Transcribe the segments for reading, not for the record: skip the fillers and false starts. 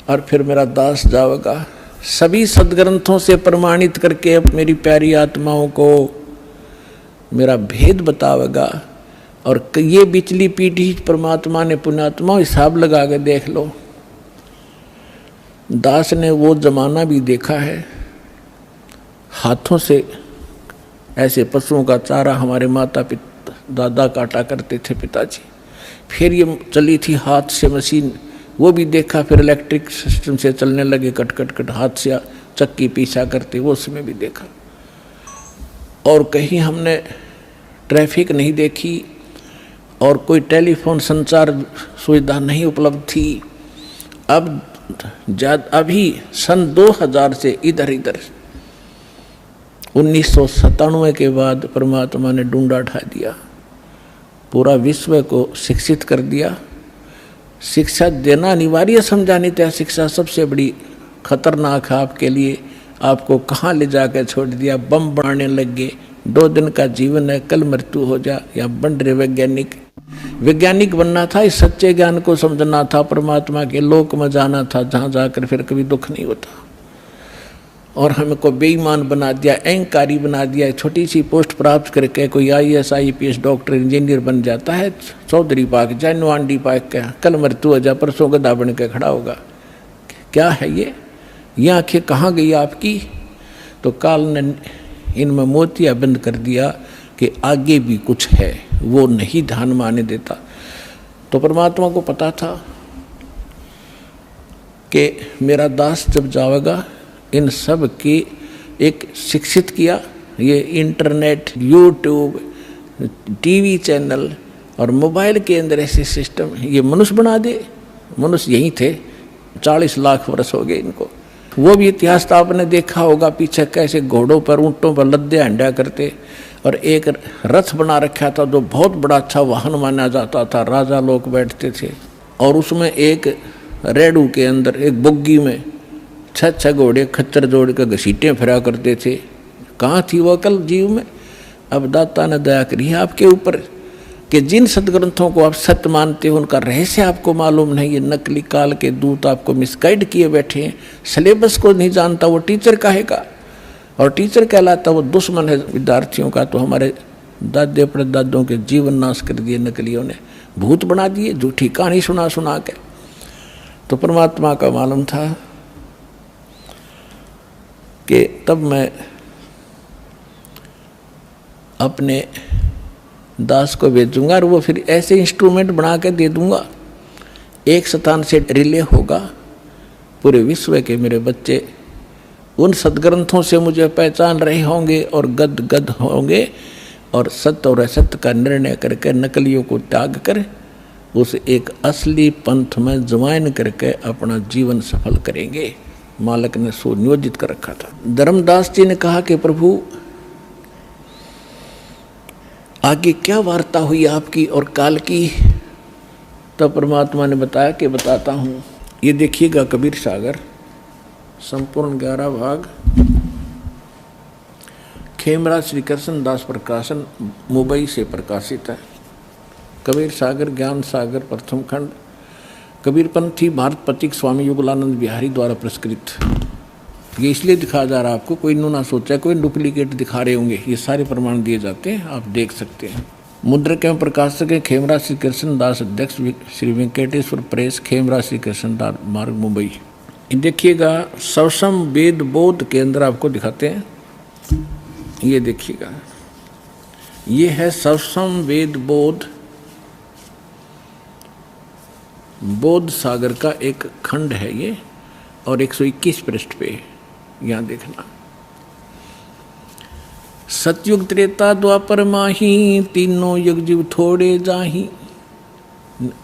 और फिर मेरा दास जाएगा सभी सदग्रंथों से प्रमाणित करके मेरी प्यारी आत्माओं को मेरा भेद बतावेगा। और ये बिचली पीढ़ी परमात्मा ने पुण्यात्मा हिसाब लगा के देख लो, दास ने वो जमाना भी देखा है, हाथों से ऐसे पशुओं का चारा हमारे माता पिता दादा काटा करते थे पिताजी। फिर ये चली थी हाथ से मशीन, वो भी देखा। फिर इलेक्ट्रिक सिस्टम से चलने लगे, कट कट कट हाथ से चक्की पीछा करते, वो उसमें भी देखा। और कहीं हमने ट्रैफिक नहीं देखी और कोई टेलीफोन संचार सुविधा नहीं उपलब्ध थी। अब अभी सन 2000 से इधर 1997 के बाद परमात्मा ने डूंडा उठा दिया, पूरा विश्व को शिक्षित कर दिया। शिक्षा देना अनिवार्य समझा नहीं था, शिक्षा सबसे बड़ी खतरनाक है आपके लिए। आपको कहाँ ले जाकर छोड़ दिया, बम बनाने लग गए। 2 दिन का जीवन है, कल मृत्यु हो जा। या बन रहे वैज्ञानिक बनना था, इस सच्चे ज्ञान को समझना था, परमात्मा के लोक में जाना था, जहाँ जाकर फिर कभी दुख नहीं होता। और हमको बेईमान बना दिया, अहंकारी बना दिया। छोटी सी पोस्ट प्राप्त करके कोई IAS IPS डॉक्टर इंजीनियर बन जाता है, चौधरी पाक जाए नवांडी पाक का, कल मृत्यु हो जा, परसों गधा बन के खड़ा होगा। क्या है ये आंखें कहाँ गई आपकी? तो काल ने इनमें मोतिया बंद कर दिया कि आगे भी कुछ है, वो नहीं ध्यान में आने देता। तो परमात्मा को पता था कि मेरा दास जब जाएगा, इन सब की एक शिक्षित किया। ये इंटरनेट, यूट्यूब, टीवी चैनल और मोबाइल के अंदर ऐसे सिस्टम ये मनुष्य बना दे। मनुष्य यही थे, 40 लाख वर्ष हो गए इनको। वो भी इतिहास तो आपने देखा होगा, पीछे कैसे घोड़ों पर ऊँटों पर लद्दे हंडा करते। और एक रथ बना रखा था जो बहुत बड़ा अच्छा वाहन माना जाता था, राजा लोग बैठते थे। और उसमें एक रेडू के अंदर एक बुग्गी में 6 घोड़े खच्चर जोड़ के घसीटे फिरा करते थे। कहाँ थी वो अकल जीव में? अब दाता ने दया करी है आपके ऊपर कि जिन सदग्रंथों को आप सत्य मानते हो उनका रहस्य आपको मालूम नहीं। ये नकली काल के दूत आपको मिसगाइड किए बैठे हैं। सिलेबस को नहीं जानता वो टीचर काहेगा, और टीचर कहलाता वो दुश्मन है विद्यार्थियों का। तो हमारे दादे परदादों के जीवन नाश कर दिए नकलियों ने, भूत बना दिए, झूठी कहानी सुना सुना के। तो परमात्मा का मालूम था कि तब मैं अपने दास को भेजूंगा और वो फिर ऐसे इंस्ट्रूमेंट बना के दे दूंगा, एक स्थान से रिले होगा पूरे विश्व के मेरे बच्चे उन सदग्रंथों से मुझे पहचान रहे होंगे और गद गद होंगे और सत्य और असत्य का निर्णय करके नकलियों को त्याग कर उस एक असली पंथ में ज्वाइन करके अपना जीवन सफल करेंगे। मालक ने सुनियोजित कर रखा था। धर्मदास जी ने कहा कि प्रभु आगे क्या वार्ता हुई आपकी और काल की? तब परमात्मा ने बताया कि बताता हूँ। ये देखिएगा कबीर सागर संपूर्ण 11 भाग, खेमराज श्री कृष्ण दास प्रकाशन मुंबई से प्रकाशित है। कबीर सागर ज्ञान सागर प्रथम खंड, कबीरपंथी भारत पथिक स्वामी युगलानंद बिहारी द्वारा पुरस्कृत। ये इसलिए दिखाया जा रहा है आपको, कोई ना सोचा कोई डुप्लीकेट दिखा रहे होंगे, ये सारे प्रमाण दिए जाते हैं, आप देख सकते हैं। मुद्रक एवं प्रकाशक है खेमराज श्री कृष्ण दास, अध्यक्ष श्री वेंकटेश्वर प्रेस, खेमराज श्री कृष्ण दास मार्ग मुंबई। देखिएगा सवसम वेद बोध के अंदर आपको दिखाते हैं, ये देखिएगा ये है सवसम वेद बोध, बोध सागर का एक खंड है ये, और 121 पृष्ठ पे यहाँ देखना। सतयुग त्रेता द्वापर माही, तीनों युग जीव थोड़े जाही।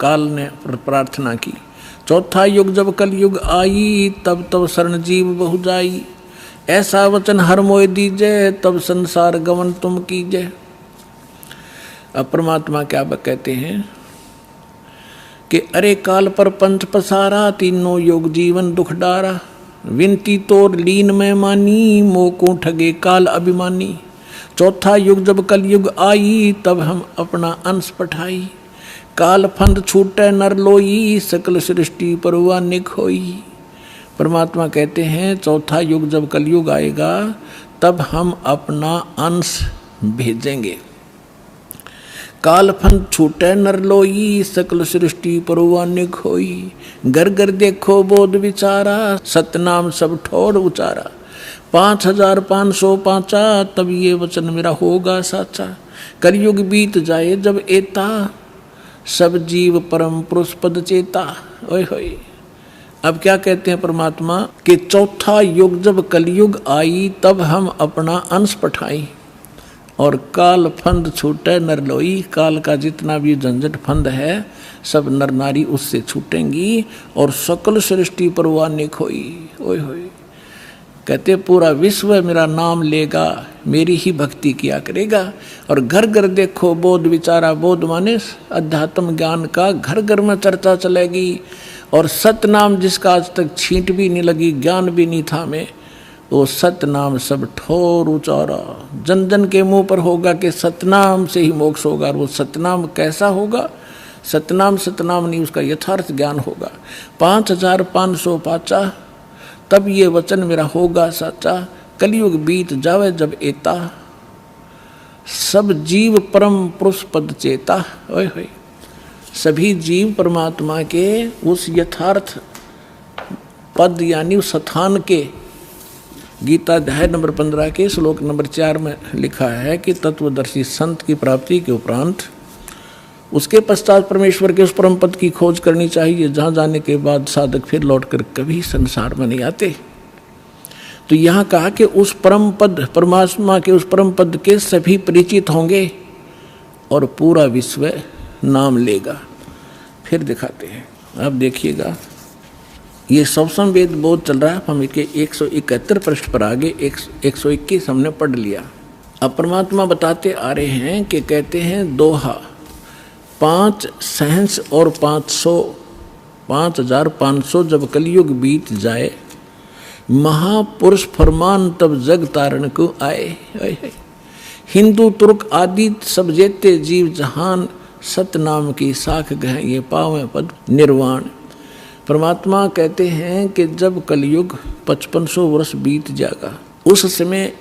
काल ने प्रार्थना की, चौथा युग जब कल युग आई, तब तब शरण जीव बहु जाई। ऐसा वचन हर मोय दीजय, तब संसार गमन तुम कीजय। अब परमात्मा क्या कहते हैं कि अरे काल पर पंथ पसारा, तीनों योग जीवन दुख डारा। विनती तोर लीन में मानी, मोह को ठगे काल अभिमानी। चौथा युग जब कल युग आई, तब हम अपना अंश पठाई। काल फंद छूटे नर लोई, सकल सृष्टि परवानिक होई। परमात्मा कहते हैं चौथा युग जब कलयुग आएगा तब हम अपना अंश भेजेंगे। कालफंद छूटे नर लोई, सकल सृष्टि परवानिक होई। घर घर देखो बोध विचारा, सतनाम सब ठोर उचारा। 5505 तब ये वचन मेरा होगा साचा। कलयुग बीत जाए जब एता, सब जीव परम पुरुष पद चेता। ओए होए। अब क्या कहते हैं परमात्मा कि चौथा युग जब कलयुग आई तब हम अपना अंश पठाई और काल फंद छूटे नर लोई। काल का जितना भी झंझट फंद है सब नर नारी उससे छूटेंगी और सकल सृष्टि परवानिक होई। ओए होए। कहते पूरा विश्व मेरा नाम लेगा, मेरी ही भक्ति किया करेगा। और घर घर देखो बोध विचारा। बोध माने अध्यात्म ज्ञान का घर घर में चर्चा चलेगी। और सतनाम जिसका आज तक छींट भी नहीं लगी, ज्ञान भी नहीं था में, वो सतनाम सब ठोर उचारा। जन जन के मुंह पर होगा कि सतनाम से ही मोक्ष होगा। और वो सतनाम कैसा होगा? सतनाम सतनाम नहीं, उसका यथार्थ ज्ञान होगा। 5505 तब ये वचन मेरा होगा साचा। कलयुग बीत जावे जब एता, सब जीव परम पुरुष पद चेता। ओए होए। सभी जीव परमात्मा के उस यथार्थ पद यानी उस स्थान के, गीता अध्याय नंबर 15 के श्लोक नंबर 4 में लिखा है कि तत्वदर्शी संत की प्राप्ति के उपरांत उसके पश्चात परमेश्वर के उस परम पद की खोज करनी चाहिए, जहाँ जाने के बाद साधक फिर लौटकर कभी संसार में नहीं आते। तो यहाँ कहा कि उस परम पद, परमात्मा के उस परम पद के सभी परिचित होंगे और पूरा विश्व नाम लेगा। फिर दिखाते हैं। अब देखिएगा, ये सवसम वेद बोध चल रहा है। हम इसके 171 पृष्ठ पर आगे 121 हमने पढ़ लिया। अब परमात्मा बताते आ रहे हैं कि कहते हैं दोहा 5 सहंस और 5500 जब कलयुग बीत जाए, महापुरुष फरमान तब जग तारण को आए। हिंदू तुर्क आदि सब जेते जीव जहान, सतनाम की साख गह ये पावें पद निर्वाण। परमात्मा कहते हैं कि जब कलयुग 5500 वर्ष बीत जाएगा, उस समय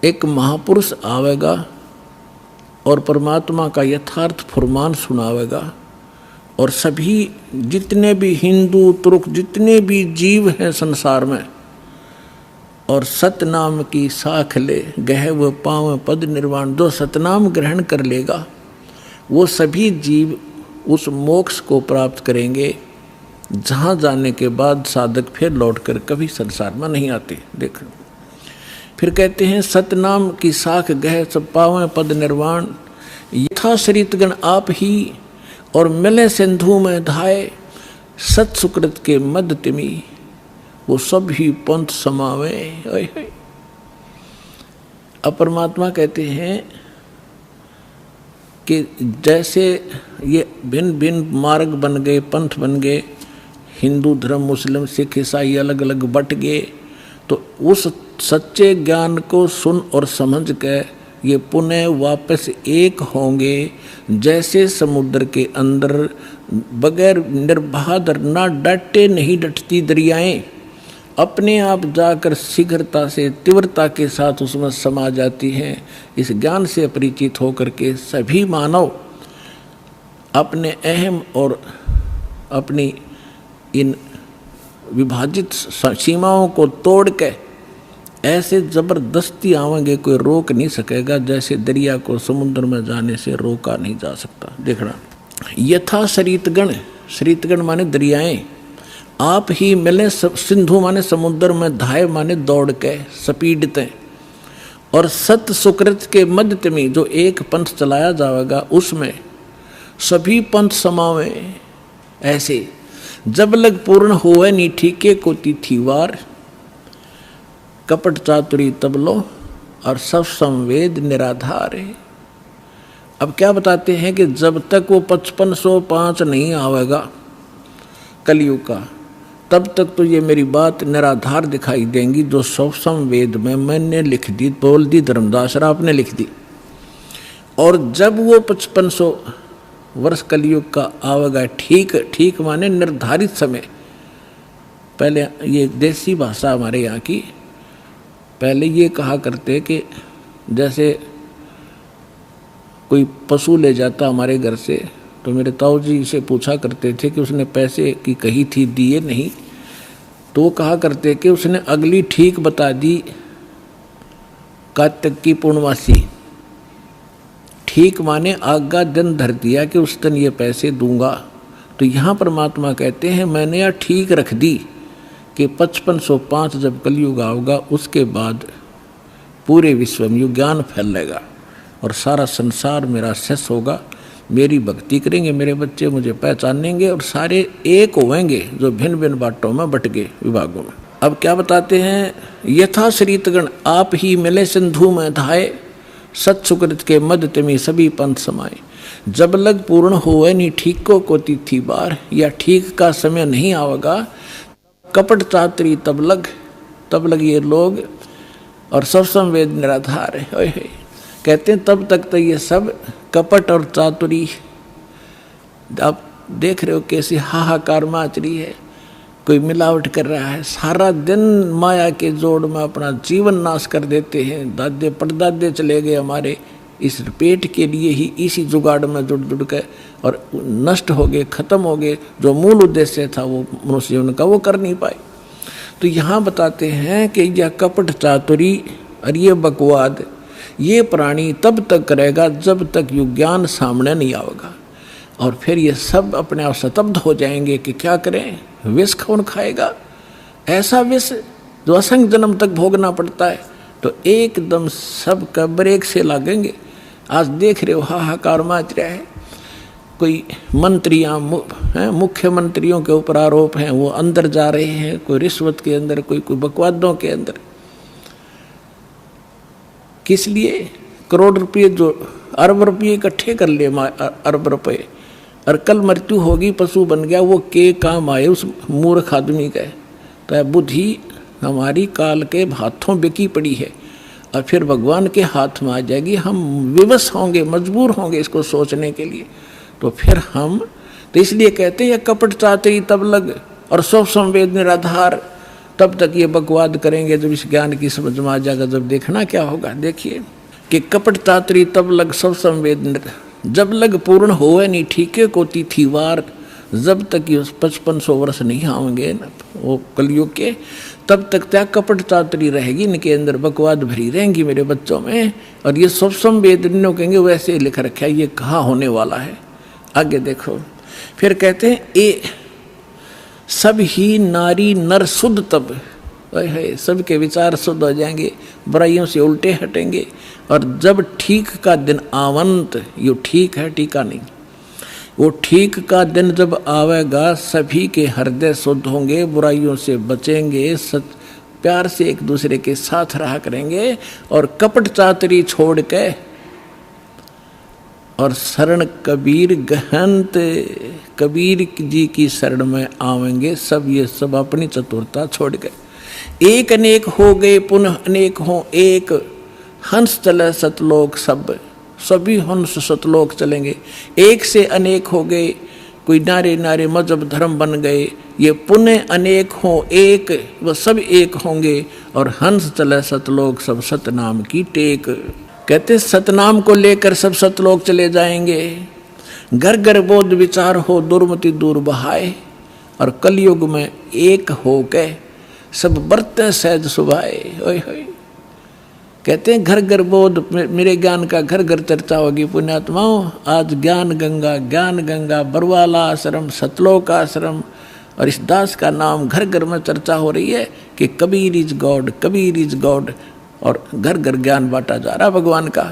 एक महापुरुष आवेगा और परमात्मा का यथार्थ फरमान सुनावेगा। और सभी जितने भी हिंदू तुर्क जितने भी जीव हैं संसार में, और सतनाम की साख ले गह वो पाँव पद निर्वाण। जो सतनाम ग्रहण कर लेगा वो सभी जीव उस मोक्ष को प्राप्त करेंगे, जहाँ जाने के बाद साधक फिर लौटकर कभी संसार में नहीं आते। देखो फिर कहते हैं सतनाम की साख गह सब पावें पद निर्वाण। यथा शरीतगण आप ही और मिले सिंधु में धाये, सत सुकृत के मद तिमी वो सब ही पंथ समावे। अब परमात्मा कहते हैं कि जैसे ये भिन्न भिन्न मार्ग बन गए, पंथ बन गए, हिंदू धर्म, मुस्लिम, सिख, ईसाई अलग अलग बट गए, तो उस सच्चे ज्ञान को सुन और समझ के ये पुनः वापस एक होंगे। जैसे समुद्र के अंदर बगैर निर्बाध ना डटे नहीं डटती दरियाएं, अपने आप जाकर शीघ्रता से तीव्रता के साथ उसमें समा जाती हैं। इस ज्ञान से परिचित होकर के सभी मानव अपने अहम और अपनी इन विभाजित सीमाओं को तोड़ के ऐसे जबरदस्ती आवेंगे, कोई रोक नहीं सकेगा। जैसे दरिया को समुद्र में जाने से रोका नहीं जा सकता। देखना, यथा शरीतगण, शरीतगण माने दरियाएं, आप ही मिले सिंधु माने समुद्र में, धाय माने दौड़ के स्पीडते, और सत सुकृत के मध्य में जो एक पंथ चलाया जाएगा उसमें सभी पंथ समावे। ऐसे जब लग पूर्ण होवे नीठी के को तिथिवार, कपट चातुरी तबलो और सब संवेद निराधार है। अब क्या बताते हैं कि जब तक वो 5505 नहीं आवेगा कलयुग का, तब तक तो ये मेरी बात निराधार दिखाई देंगी जो सब संवेद में मैंने लिख दी, बोल दी, धर्मदास राव ने लिख दी। और जब वो 5500 वर्ष कलयुग का आवेगा, ठीक ठीक माने निर्धारित समय, पहले ये देसी भाषा हमारे यहाँ की, पहले ये कहा करते कि जैसे कोई पशु ले जाता हमारे घर से, तो मेरे ताऊ जी से पूछा करते थे कि उसने पैसे की कही थी, दिए नहीं, तो वो कहा करते कि उसने अगली ठीक बता दी कार्तिक की पूर्णमासी। ठीक माने आगा दिन धर दिया कि उस दिन ये पैसे दूंगा। तो यहाँ परमात्मा कहते हैं मैंने यह ठीक रख दी कि 5505 जब कलयुग आओगा उसके बाद पूरे विश्व में ज्ञान फैलेगा और सारा संसार मेरा शेष होगा। मेरी भक्ति करेंगे मेरे बच्चे, मुझे पहचानेंगे और सारे एक होंगे जो भिन्न भिन्न बाटों में बट गए विभागों में। अब क्या बताते हैं, यथा श्रीतगण आप ही मिले सिंधु में धाये, सत सुकृत के मध्य में सभी पंथ समाये। जब लग पूर्ण होवे नहीं ठीक को कोती थी बार, या ठीक का समय नहीं आवेगा कपट चातरी तब लग ये लोग और सब संवेद निराधार है। कहते हैं तब तक तो ये सब कपट और चातुरी, आप देख रहे हो कैसी हाहाकार माच रही है, कोई मिलावट कर रहा है, सारा दिन माया के जोड़ में अपना जीवन नाश कर देते हैं। दादे परदादे चले गए हमारे इस पेट के लिए ही, इसी जुगाड़ में जुड़ के और नष्ट हो गए, खत्म हो गए। जो मूल उद्देश्य था वो मनुष्य जीवन का वो कर नहीं पाए। तो यहाँ बताते हैं कि यह कपट चातुरी और ये बकवाद ये प्राणी तब तक करेगा जब तक युग ज्ञान सामने नहीं आएगा, और फिर ये सब अपने आप स्तब्ध हो जाएंगे कि क्या करें, विष कौन खाएगा, ऐसा विष जो असंख्य जन्म तक भोगना पड़ता है। तो एकदम सब का ब्रेक से लागेंगे। आज देख रहे हो हाहाकार मच रहा है, कोई मंत्रियां मुख्यमंत्रियों के ऊपर आरोप हैं, वो अंदर जा रहे हैं, कोई रिश्वत के अंदर, कोई बकवादों के अंदर। किस लिए? करोड़ रुपये जो अरब रुपये इकट्ठे कर ले, अरब रुपये, और कल मृत्यु होगी, पशु बन गया, वो के काम आए उस मूर्ख आदमी का। तो बुद्धि हमारी काल के हाथों बिकी पड़ी है और फिर भगवान के हाथ में आ जाएगी। हम विवश होंगे, मजबूर होंगे इसको सोचने के लिए। तो फिर हम तो इसलिए कहते हैं कपट चातरी तब लग और सब संवेद निराधार, तब तक ये बकवाद करेंगे जब इस ज्ञान की समझ में आ जाएगा। जब देखना क्या होगा, देखिए कि कपट चातरी तब लग सब संवेद, जब लग पूर्ण होवे नहीं ठीके को तिथि वार, जब तक ये 5500 वर्ष नहीं आएंगे ना वो कलयुग के, तब तक त्या कपट चातरी रहेगी, इनके अंदर बकवाद भरी रहेंगी मेरे बच्चों में। और ये सब संवेद कहेंगे वैसे ही लिख रखा है, ये कहाँ होने वाला है। आगे देखो फिर कहते हैं ए सब ही नारी नर शुद्ध तब, सबके विचार शुद्ध हो जाएंगे, बुराइयों से उल्टे हटेंगे। और जब ठीक का दिन आवंत, यो ठीक है टीका नहीं, वो ठीक का दिन जब आवेगा सभी के हृदय शुद्ध होंगे, बुराइयों से बचेंगे, प्यार से एक दूसरे के साथ रहा करेंगे और कपट चातरी छोड़ के और शरण कबीर गहंत, कबीर जी की शरण में आवेंगे सब। ये सब अपनी चतुरता छोड़ गए। एक अनेक हो गए पुनः अनेक हो एक, हंस चले सतलोक सब, सभी हंस सतलोक चलेंगे। एक से अनेक हो गए, कोई नारे नारे मजहब धर्म बन गए, ये पुनः अनेक हो एक, वह सब एक होंगे और हंस चले सतलोक सब, सतनाम की टेक। कहते सतनाम को लेकर सब सतलोक चले जाएंगे। घर घर बोध विचार हो दुर्मति दूर बहाए, और कलयुग में एक हो के सब बरते सहज सुभाए। ओए होए, कहते हैं घर घर बोध, मेरे ज्ञान का घर घर चर्चा होगी पुण्यात्माओं। आज ज्ञान गंगा बरवाला आश्रम, सतलोक आश्रम और इस दास का नाम घर घर में चर्चा हो रही है कि Kabir is God, Kabir is God, और घर घर ज्ञान बांटा जा रहा भगवान का।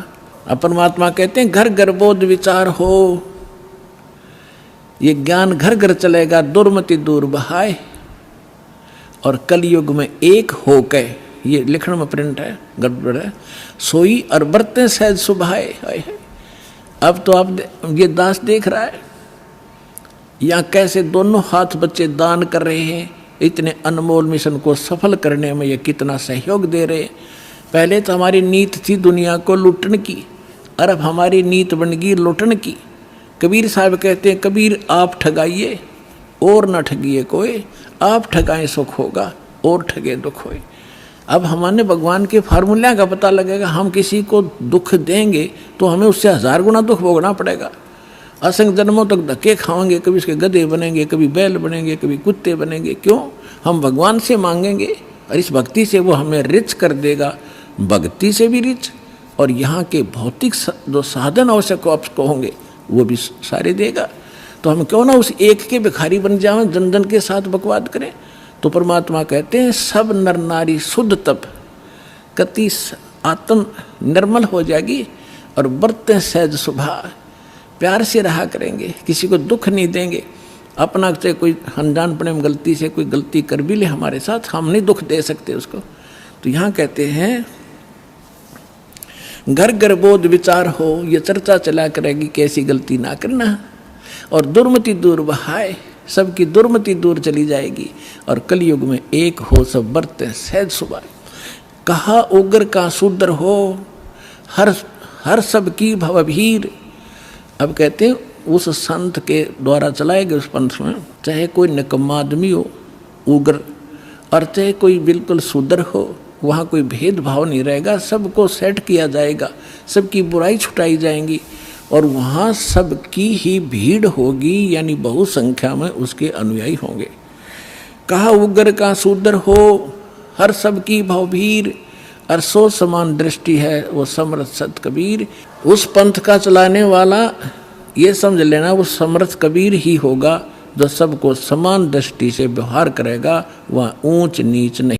अब परमात्मा कहते हैं घर घर बोध विचार हो, ये ज्ञान घर घर चलेगा, दुर्मति दूर बहाए, और कलयुग में एक हो के, ये लिखण में प्रिंट है गड़बड़ है, सोई और बरते सहज सुभाए। अब तो आप ये दास देख रहा है यहाँ कैसे दोनों हाथ बच्चे दान कर रहे हैं, इतने अनमोल मिशन को सफल करने में ये कितना सहयोग दे रहे हैं। पहले तो हमारी नीत थी दुनिया को लूटने की, और अब हमारी नीत बन गई लूटने की। कबीर साहब कहते हैं कबीर आप ठगाइए, और न ठगिए कोई, आप ठगाए सुख होगा और ठगे दुख होए। अब हमारे भगवान के फार्मूला का पता लगेगा। हम किसी को दुख देंगे तो हमें उससे 1000 गुना दुख भोगना पड़ेगा। असंख्य जन्मों तक धक्के खाएंगे, कभी उसके गधे बनेंगे, कभी बैल बनेंगे, कभी कुत्ते बनेंगे। क्यों? हम भगवान से मांगेंगे और इस भक्ति से वो हमें रिच कर देगा, भक्ति से भी रिच, और यहाँ के भौतिक जो साधन आवश्यक आपको होंगे वो भी सारे देगा। तो हम क्यों ना उस एक के भिखारी बन जाएं, जन जन के साथ बकवाद करें। तो परमात्मा कहते हैं सब नर नारी शुद्ध तप कति आत्म निर्मल हो जाएगी और बरतें सहज स्वभाव, प्यार से रहा करेंगे, किसी को दुख नहीं देंगे। अपना से कोई अनजानपने में गलती से कोई गलती कर भी ले हमारे साथ, हम नहीं दुख दे सकते उसको। तो यहाँ कहते हैं घर घर बोध विचार हो, ये चर्चा चला करेगी कैसी गलती ना करना, और दुर्मति दूर बहाए, सबकी दुर्मति दूर चली जाएगी, और कलयुग में एक हो सब बरते सहज सुबह। कहा उग्र का शूद्र हो, हर सब की भवभीर। अब कहते हैं उस संत के द्वारा चलाए गए उस पंथ में चाहे कोई निकम्मा आदमी हो उग्र, और चाहे कोई बिल्कुल शूद्र हो, वहाँ कोई भेदभाव नहीं रहेगा, सबको सेट किया जाएगा, सबकी बुराई छुटाई जाएंगी, और वहाँ सबकी ही भीड़ होगी, यानी बहुसंख्या में उसके अनुयायी होंगे। कहा उग्र का शूद्र हो, हर सबकी भवभीर, और सो समान दृष्टि है वो समर्थ सत कबीर। उस पंथ का चलाने वाला ये समझ लेना वो समर्थ कबीर ही होगा, जो सबको समान दृष्टि से व्यवहार करेगा, वह ऊंच नीच नहीं